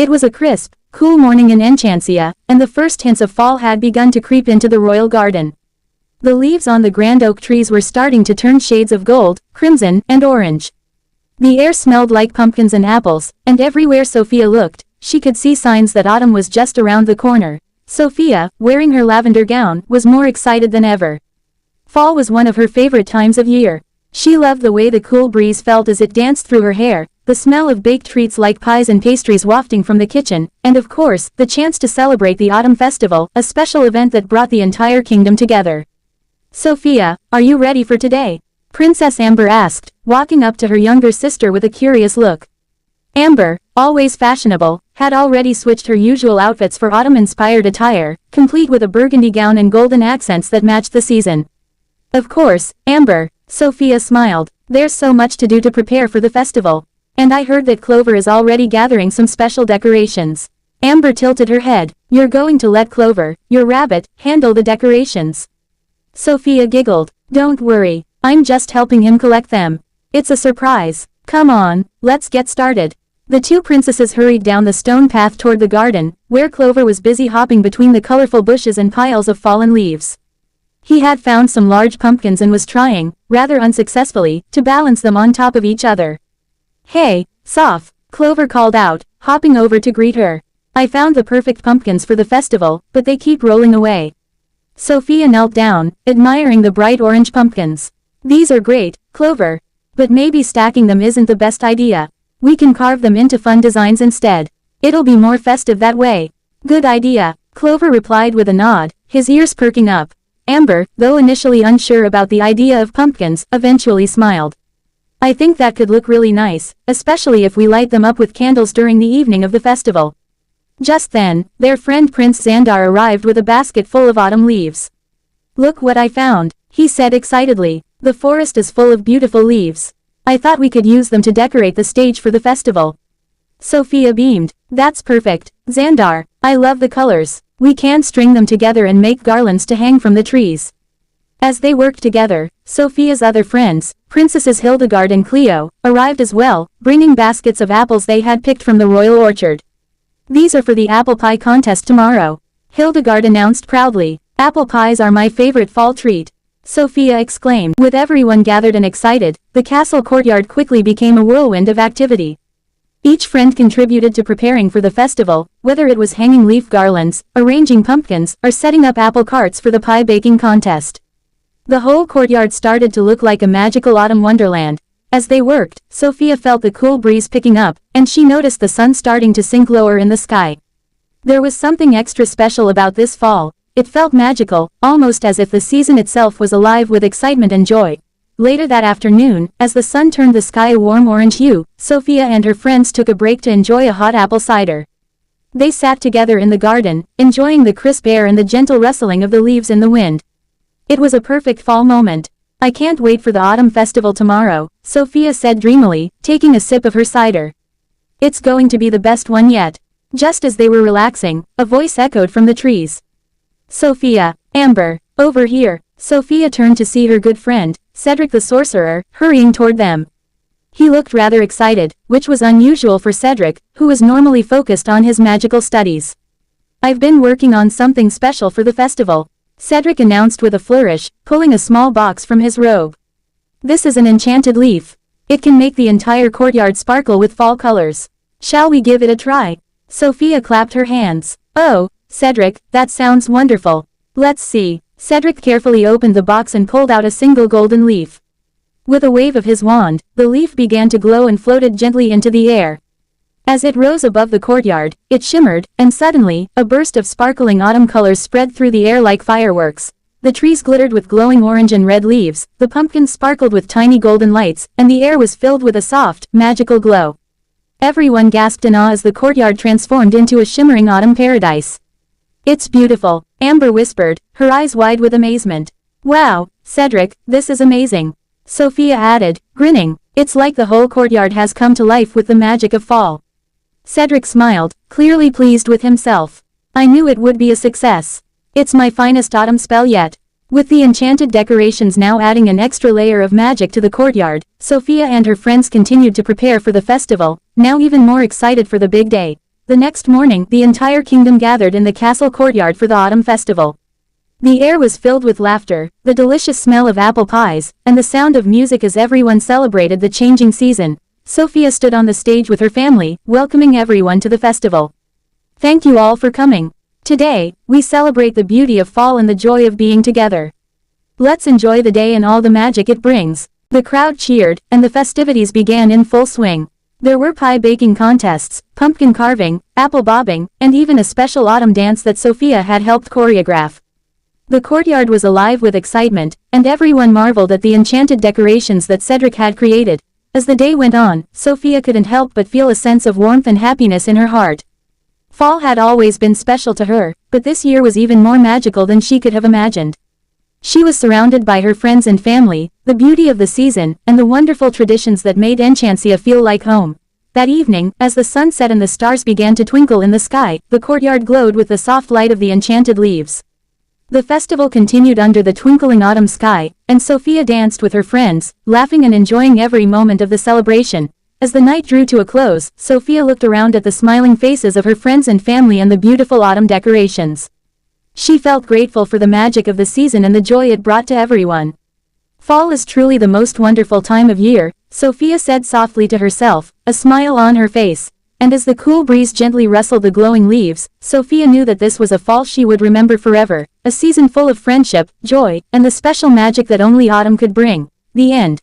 It was a crisp, cool morning in Enchantia, and the first hints of fall had begun to creep into the royal garden. The leaves on the grand oak trees were starting to turn shades of gold, crimson, and orange. The air smelled like pumpkins and apples, and everywhere Sofia looked, she could see signs that autumn was just around the corner. Sofia, wearing her lavender gown, was more excited than ever. Fall was one of her favorite times of year. She loved the way the cool breeze felt as it danced through her hair, the smell of baked treats like pies and pastries wafting from the kitchen, and of course, the chance to celebrate the autumn festival, a special event that brought the entire kingdom together. "Sofia, are you ready for today?" Princess Amber asked, walking up to her younger sister with a curious look. Amber, always fashionable, had already switched her usual outfits for autumn-inspired attire, complete with a burgundy gown and golden accents that matched the season. "Of course, Amber," Sofia smiled. "There's so much to do to prepare for the festival. And I heard that Clover is already gathering some special decorations." Amber tilted her head. "You're going to let Clover, your rabbit, handle the decorations?" Sofia giggled. "Don't worry, I'm just helping him collect them. It's a surprise. Come on, let's get started." The two princesses hurried down the stone path toward the garden, where Clover was busy hopping between the colorful bushes and piles of fallen leaves. He had found some large pumpkins and was trying, rather unsuccessfully, to balance them on top of each other. "Hey, Sof," Clover called out, hopping over to greet her. "I found the perfect pumpkins for the festival, but they keep rolling away." Sofia knelt down, admiring the bright orange pumpkins. "These are great, Clover. But maybe stacking them isn't the best idea. We can carve them into fun designs instead. It'll be more festive that way." "Good idea," Clover replied with a nod, his ears perking up. Amber, though initially unsure about the idea of pumpkins, eventually smiled. "I think that could look really nice, especially if we light them up with candles during the evening of the festival." Just then, their friend Prince Xandar arrived with a basket full of autumn leaves. "Look what I found," he said excitedly. "The forest is full of beautiful leaves. I thought we could use them to decorate the stage for the festival." Sofia beamed. "That's perfect, Xandar. I love the colors. We can string them together and make garlands to hang from the trees." As they worked together, Sofia's other friends, Princesses Hildegard and Cleo, arrived as well, bringing baskets of apples they had picked from the royal orchard. "These are for the apple pie contest tomorrow," Hildegard announced proudly. "Apple pies are my favorite fall treat," Sofia exclaimed. With everyone gathered and excited, the castle courtyard quickly became a whirlwind of activity. Each friend contributed to preparing for the festival, whether it was hanging leaf garlands, arranging pumpkins, or setting up apple carts for the pie baking contest. The whole courtyard started to look like a magical autumn wonderland. As they worked, Sofia felt the cool breeze picking up, and she noticed the sun starting to sink lower in the sky. There was something extra special about this fall. It felt magical, almost as if the season itself was alive with excitement and joy. Later that afternoon, as the sun turned the sky a warm orange hue, Sofia and her friends took a break to enjoy a hot apple cider. They sat together in the garden, enjoying the crisp air and the gentle rustling of the leaves in the wind. It was a perfect fall moment. "I can't wait for the autumn festival tomorrow," Sofia said dreamily, taking a sip of her cider. "It's going to be the best one yet." Just as they were relaxing, a voice echoed from the trees. "Sofia, Amber, over here." Sofia turned to see her good friend, Cedric the sorcerer, hurrying toward them. He looked rather excited, which was unusual for Cedric, who was normally focused on his magical studies. "I've been working on something special for the festival," Cedric announced with a flourish, pulling a small box from his robe. "This is an enchanted leaf. It can make the entire courtyard sparkle with fall colors. Shall we give it a try?" Sofia clapped her hands. "Oh, Cedric, that sounds wonderful. Let's see." Cedric carefully opened the box and pulled out a single golden leaf. With a wave of his wand, the leaf began to glow and floated gently into the air. As it rose above the courtyard, it shimmered, and suddenly, a burst of sparkling autumn colors spread through the air like fireworks. The trees glittered with glowing orange and red leaves, the pumpkins sparkled with tiny golden lights, and the air was filled with a soft, magical glow. Everyone gasped in awe as the courtyard transformed into a shimmering autumn paradise. "It's beautiful," Amber whispered, her eyes wide with amazement. "Wow, Cedric, this is amazing," Sofia added, grinning. "It's like the whole courtyard has come to life with the magic of fall." Cedric smiled, clearly pleased with himself. "I knew it would be a success. It's my finest autumn spell yet." With the enchanted decorations now adding an extra layer of magic to the courtyard, Sofia and her friends continued to prepare for the festival, now even more excited for the big day. The next morning, the entire kingdom gathered in the castle courtyard for the autumn festival. The air was filled with laughter, the delicious smell of apple pies, and the sound of music as everyone celebrated the changing season. Sofia stood on the stage with her family, welcoming everyone to the festival. Thank you all for coming. Today, we celebrate the beauty of fall and the joy of being together. Let's enjoy the day and all the magic it brings. The crowd cheered, and the festivities began in full swing. There were pie baking contests, pumpkin carving, apple bobbing, and even a special autumn dance that Sofia had helped choreograph. The courtyard was alive with excitement, and everyone marveled at the enchanted decorations that Cedric had created. As the day went on, Sofia couldn't help but feel a sense of warmth and happiness in her heart. Fall had always been special to her, but this year was even more magical than she could have imagined. She was surrounded by her friends and family, the beauty of the season, and the wonderful traditions that made Enchantia feel like home. That evening, as the sun set and the stars began to twinkle in the sky, the courtyard glowed with the soft light of the enchanted leaves. The festival continued under the twinkling autumn sky, and Sofia danced with her friends, laughing and enjoying every moment of the celebration. As the night drew to a close, Sofia looked around at the smiling faces of her friends and family and the beautiful autumn decorations. She felt grateful for the magic of the season and the joy it brought to everyone. Fall is truly the most wonderful time of year, Sofia said softly to herself, a smile on her face. And as the cool breeze gently rustled the glowing leaves, Sofia knew that this was a fall she would remember forever, a season full of friendship, joy, and the special magic that only autumn could bring. The end.